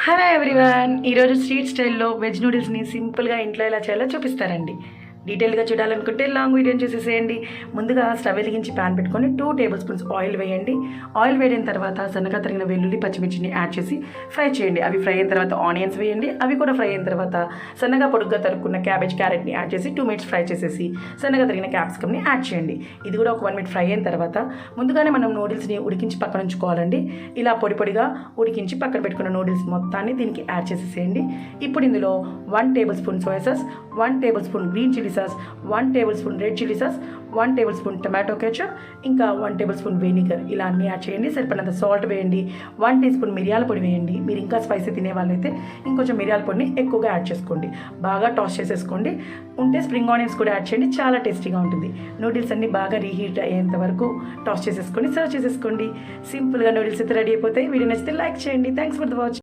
Hello everyone, ఈరోజు street స్టైల్లో veg నూడిల్స్ని సింపుల్గా ఇంట్లో ఎలా చేయాలో చూపిస్తారండి. డీటెయిల్గా చూడాలనుకుంటే లాంగ్ వీడియోని చూసేసేయండి. ముందుగా స్టవ్ వెలిగించి ప్యాన్ పెట్టుకొని 2 టేబుల్ స్పూన్స్ ఆయిల్ వేయండి. ఆయిల్ వేడిన తర్వాత సన్నగా తరిగిన వెల్లుల్లి పచ్చిమిర్చిని యాడ్ చేసి ఫ్రై చేయండి. అవి ఫ్రై అయిన తర్వాత ఆనియన్స్ వేయండి. అవి కూడా ఫ్రై అయిన తర్వాత సన్నగా పొడుగ్గా తరుక్కున్న క్యారెట్ని యాడ్ చేసి 2 మినిట్స్ ఫ్రై చేసేసి సన్నగా తరిగిన క్యాప్సికమ్ని యాడ్ చేయండి. ఇది కూడా ఒక 1 మినిట్ ఫ్రై అయిన తర్వాత ముందుగానే మనం నూడిల్స్ని ఉడికించి పక్కన ఉంచుకోవాలండి. ఇలా పొడిగా ఉడికించి పక్కన పెట్టుకున్న నూడిల్స్ మొత్తాన్ని దీనికి యాడ్ చేసేసేయండి. ఇప్పుడు ఇందులో 1 table spoon soya sauce, 1 table spoon green chilli sauce, 1 table spoon red chilli sauce, 1 table spoon tomato ketchup, ఇంకా 1 టేబుల్ స్పూన్ వెనిగర్ ఇలా అన్నీ యాడ్ చేయండి. సరిపడినంత సాల్ట్ వేయండి. 1 టీ స్పూన్ మిరియాల పొడి వేయండి. మీరు ఇంకా స్పైసీ తినే వాళ్ళైతే ఇంకొంచెం మిరియాల పొడిని ఎక్కువగా యాడ్ చేసుకోండి. బాగా టాస్ చేసేసుకోండి. ఉంటే స్ప్రింగ్ ఆనియన్స్ కూడా యాడ్ చేయండి, చాలా టేస్టీగా ఉంటుంది. నూడిల్స్ అన్ని బాగా రీహీట్ అయ్యేంత వరకు టాస్ చేసేసుకొని సర్వ్ చేసేసుకోండి. సింపుల్గా నూడిల్స్ అయితే రెడీ అయిపోతాయి. వీడియో నచ్చితే లైక్ చేయండి. Thanks for the watch.